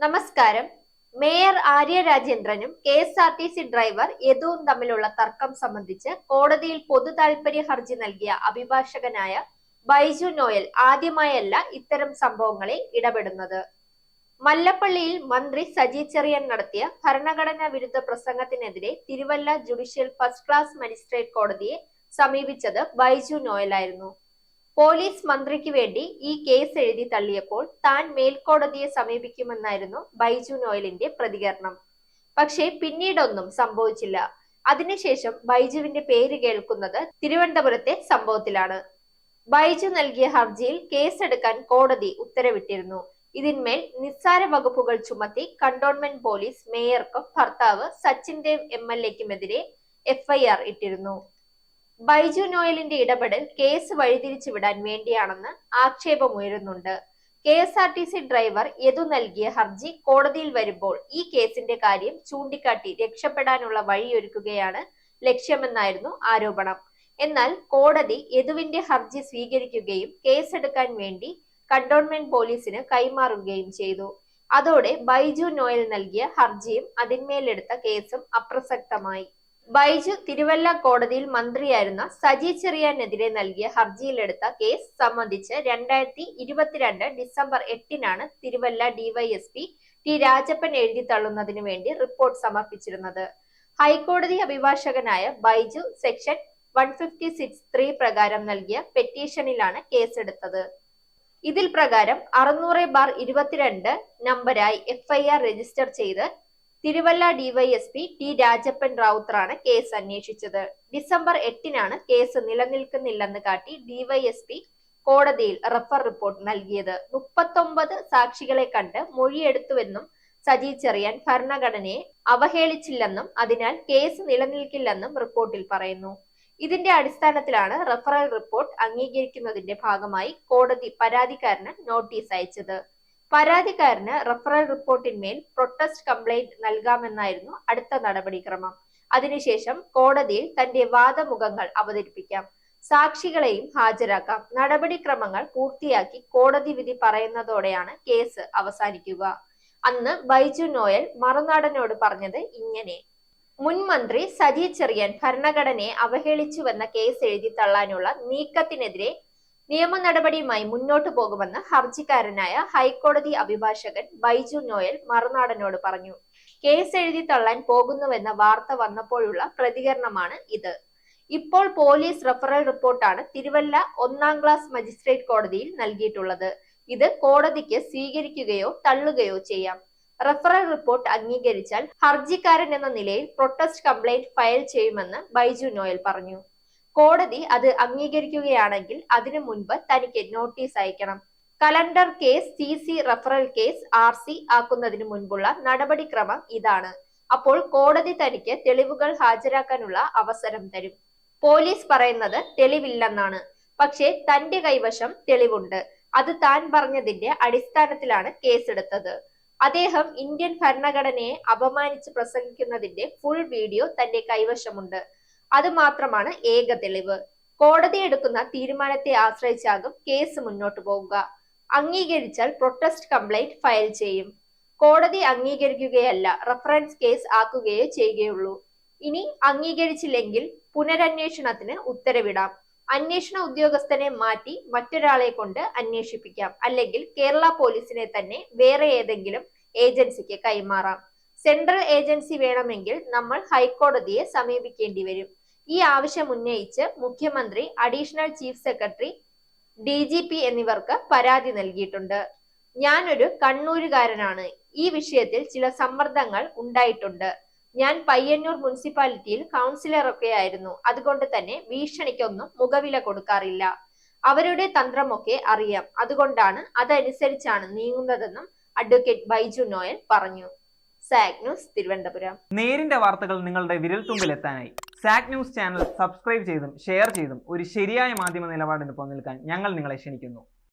നമസ്കാരം. Mayor Arya രാജേന്ദ്രനും KSRTC driver യദുവും തമ്മിലുള്ള തർക്കം സംബന്ധിച്ച് കോടതിയിൽ പൊതു താൽപര്യ ഹർജി നൽകിയ അഭിഭാഷകനായ ബൈജു നോയൽ ആദ്യമായല്ല ഇത്തരം സംഭവങ്ങളിൽ ഇടപെടുന്നത്. മല്ലപ്പള്ളിയിൽ മന്ത്രി സജി ചെറിയാൻ നടത്തിയ ഭരണഘടനാ വിരുദ്ധ പ്രസംഗത്തിനെതിരെ Thiruvalla judicial first class magistrate കോടതിയെ സമീപിച്ചത് ബൈജു നോയലായിരുന്നു. പോലീസ് മന്ത്രിക്ക് വേണ്ടി ഈ കേസ് എഴുതി തള്ളിയപ്പോൾ താൻ മേൽക്കോടതിയെ സമീപിക്കുമെന്നായിരുന്നു ബൈജു നോയലിന്റെ പ്രതികരണം. പക്ഷേ പിന്നീടൊന്നും സംഭവിച്ചില്ല. അതിനുശേഷം ബൈജുവിന്റെ പേര് കേൾക്കുന്നത് തിരുവനന്തപുരത്തെ സംഭവത്തിലാണ്. ബൈജു നൽകിയ ഹർജിയിൽ കേസെടുക്കാൻ കോടതി ഉത്തരവിട്ടിരുന്നു. ഇതിന്മേൽ നിസ്സാര വകുപ്പുകൾ ചുമത്തി കണ്ടോൺമെന്റ് പോലീസ് മേയർക്കും ഭർത്താവ് സച്ചിൻ ദേവ് MLA-ക്കുമെതിരെ FIR ഇട്ടിരുന്നു. ബൈജു നോയലിന്റെ ഇടപെടൽ കേസ് വഴിതിരിച്ചു വിടാൻ വേണ്ടിയാണെന്ന് ആക്ഷേപമുയരുന്നുണ്ട്. KSRTC ഡ്രൈവർ യദു നൽകിയ ഹർജി കോടതിയിൽ വരുമ്പോൾ ഈ കേസിന്റെ കാര്യം ചൂണ്ടിക്കാട്ടി രക്ഷപ്പെടാനുള്ള വഴിയൊരുക്കുകയാണ് ലക്ഷ്യമെന്നായിരുന്നു ആരോപണം. എന്നാൽ കോടതി യദുവിന്റെ ഹർജി സ്വീകരിക്കുകയും കേസെടുക്കാൻ വേണ്ടി കണ്ടോൺമെന്റ് പോലീസിന് കൈമാറുകയും ചെയ്തു. അതോടെ ബൈജു നോയൽ നൽകിയ ഹർജിയും അതിന്മേലെടുത്ത കേസും അപ്രസക്തമായി. ബൈജു തിരുവല്ല കോടതിയിൽ മന്ത്രിയായിരുന്ന സജി ചെറിയാനെതിരെ നൽകിയ ഹർജിയിലെടുത്ത കേസ് സംബന്ധിച്ച് 2022 ഡിസംബർ 8-നാണ് തിരുവല്ല DYSP T രാജപ്പൻ എഴുതി തള്ളുന്നതിന് വേണ്ടി റിപ്പോർട്ട് സമർപ്പിച്ചിരുന്നത്. ഹൈക്കോടതി അഭിഭാഷകനായ ബൈജു സെക്ഷൻ 156(3) പ്രകാരം നൽകിയ പെറ്റീഷനിലാണ് കേസെടുത്തത്. ഇതിൽ പ്രകാരം 600/22 നമ്പരായി FIR രജിസ്റ്റർ ചെയ്ത് തിരുവല്ല DYSP T രാജപ്പൻ റാവുത്തറാണ് കേസ് അന്വേഷിച്ചത്. ഡിസംബർ 8-നാണ് കേസ് നിലനിൽക്കുന്നില്ലെന്ന് കാട്ടി DYSP കോടതിയിൽ റഫർ റിപ്പോർട്ട് നൽകിയത്. 39 സാക്ഷികളെ കണ്ട് മൊഴിയെടുത്തുവെന്നും സജി ചെറിയാൻ ഭരണഘടനയെ അവഹേളിച്ചില്ലെന്നും അതിനാൽ കേസ് നിലനിൽക്കില്ലെന്നും റിപ്പോർട്ടിൽ പറയുന്നു. ഇതിന്റെ അടിസ്ഥാനത്തിലാണ് റഫറൽ റിപ്പോർട്ട് അംഗീകരിക്കുന്നതിന്റെ ഭാഗമായി കോടതി പരാതിക്കാരന് നോട്ടീസ് അയച്ചത്. പരാതിക്കാരന് റഫറൽ റിപ്പോർട്ടിന്മേൽ പ്രൊട്ടസ്റ്റ് കംപ്ലൈന്റ് നൽകാമെന്നായിരുന്നു അടുത്ത നടപടിക്രമം. അതിനുശേഷം കോടതിയിൽ തന്റെ വാദമുഖങ്ങൾ അവതരിപ്പിക്കാം, സാക്ഷികളെയും ഹാജരാക്കാം. നടപടിക്രമങ്ങൾ പൂർത്തിയാക്കി കോടതി വിധി പറയുന്നതോടെയാണ് കേസ് അവസാനിക്കുക. അന്ന് ബൈജു നോയൽ മറുനാടനോട് പറഞ്ഞത് ഇങ്ങനെ: മുൻ മന്ത്രി സജി ചെറിയാൻ ഭരണഘടനയെ അവഹേളിച്ചുവെന്ന കേസ് എഴുതി തള്ളാനുള്ള നീക്കത്തിനെതിരെ നിയമ നടപടിയുമായി മുന്നോട്ടു പോകുമെന്ന് ഹർജിക്കാരനായ ഹൈക്കോടതി അഭിഭാഷകൻ ബൈജു നോയൽ മറുനാടനോട് പറഞ്ഞു. കേസ് എഴുതി തള്ളാൻ പോകുന്നുവെന്ന വാർത്ത വന്നപ്പോഴുള്ള പ്രതികരണമാണ് ഇത്. ഇപ്പോൾ പോലീസ് റഫറൽ റിപ്പോർട്ടാണ് തിരുവല്ല 1-ാം ക്ലാസ് മജിസ്ട്രേറ്റ് കോടതിയിൽ നൽകിയിട്ടുള്ളത്. ഇത് കോടതിക്ക് സ്വീകരിക്കുകയോ തള്ളുകയോ ചെയ്യാം. റഫറൽ റിപ്പോർട്ട് അംഗീകരിച്ചാൽ ഹർജിക്കാരൻ എന്ന നിലയിൽ പ്രൊട്ടസ്റ്റ് കംപ്ലൈന്റ് ഫയൽ ചെയ്യുമെന്ന് ബൈജു നോയൽ പറഞ്ഞു. കോടതി അത് അംഗീകരിക്കുകയാണെങ്കിൽ അതിനു മുൻപ് തനിക്ക് നോട്ടീസ് അയക്കണം. Calendar case CC referral case RC ആക്കുന്നതിന് മുൻപുള്ള നടപടിക്രമം ഇതാണ്. അപ്പോൾ കോടതി തനിക്ക് തെളിവുകൾ ഹാജരാക്കാനുള്ള അവസരം തരും. പോലീസ് പറയുന്നത് തെളിവില്ലെന്നാണ്. പക്ഷേ തന്റെ കൈവശം തെളിവുണ്ട്. അത് താൻ പറഞ്ഞതിന്റെ അടിസ്ഥാനത്തിലാണ് കേസെടുത്തത്. അദ്ദേഹം ഇന്ത്യൻ ഭരണഘടനയെ അപമാനിച്ച് പ്രസംഗിക്കുന്നതിന്റെ ഫുൾ വീഡിയോ തന്റെ കൈവശമുണ്ട്. അത് മാത്രമാണ് ഏക തെളിവ്. കോടതി എടുക്കുന്ന തീരുമാനത്തെ ആശ്രയിച്ചാകും കേസ് മുന്നോട്ട് പോകുക. അംഗീകരിച്ചാൽ പ്രൊട്ടസ്റ്റ് കംപ്ലൈന്റ് ഫയൽ ചെയ്യും. കോടതി അംഗീകരിക്കുകയല്ല, റഫറൻസ് കേസ് ആക്കുകയേ ചെയ്യുകയുള്ളൂ. ഇനി അംഗീകരിച്ചില്ലെങ്കിൽ പുനരന്വേഷണത്തിന് ഉത്തരവിടാം. അന്വേഷണ ഉദ്യോഗസ്ഥനെ മാറ്റി മറ്റൊരാളെ കൊണ്ട് അന്വേഷിപ്പിക്കാം. അല്ലെങ്കിൽ കേരള പോലീസിനെ തന്നെ വേറെ ഏതെങ്കിലും ഏജൻസിക്ക് കൈമാറാം. സെൻട്രൽ ഏജൻസി വേണമെങ്കിൽ നമ്മൾ ഹൈക്കോടതിയെ സമീപിക്കേണ്ടി വരും. ഈ ആവശ്യം ഉന്നയിച്ച് മുഖ്യമന്ത്രി, അഡീഷണൽ ചീഫ് സെക്രട്ടറി, DGP എന്നിവർക്ക് പരാതി നൽകിയിട്ടുണ്ട്. ഞാനൊരു കണ്ണൂരുകാരനാണ്. ഈ വിഷയത്തിൽ ചില സമ്മർദ്ദങ്ങൾ ഉണ്ടായിട്ടുണ്ട്. ഞാൻ പയ്യന്നൂർ മുനിസിപ്പാലിറ്റിയിൽ കൗൺസിലറൊക്കെ ആയിരുന്നു. അതുകൊണ്ട് തന്നെ ഭീഷണിക്കൊന്നും മുഖവില കൊടുക്കാറില്ല. അവരുടെ തന്ത്രമൊക്കെ അറിയാം. അതുകൊണ്ടാണ് അതനുസരിച്ചാണ് നീങ്ങുന്നതെന്നും അഡ്വക്കേറ്റ് ബൈജു നോയൽ പറഞ്ഞു. Zag news, Thiruvananthapuram. നേരിന്റെ വാർത്തകൾ നിങ്ങളുടെ വിരൽത്തുമ്പിൽ എത്താനായി സാഗ് ന്യൂസ് ചാനൽ സബ്സ്ക്രൈബ് ചെയ്തും ഷെയർ ചെയ്തും ഒരു ശരിയായ മാധ്യമ നിലപാടിന് നിൽക്കാൻ ഞങ്ങൾ നിങ്ങളെ ക്ഷണിക്കുന്നു.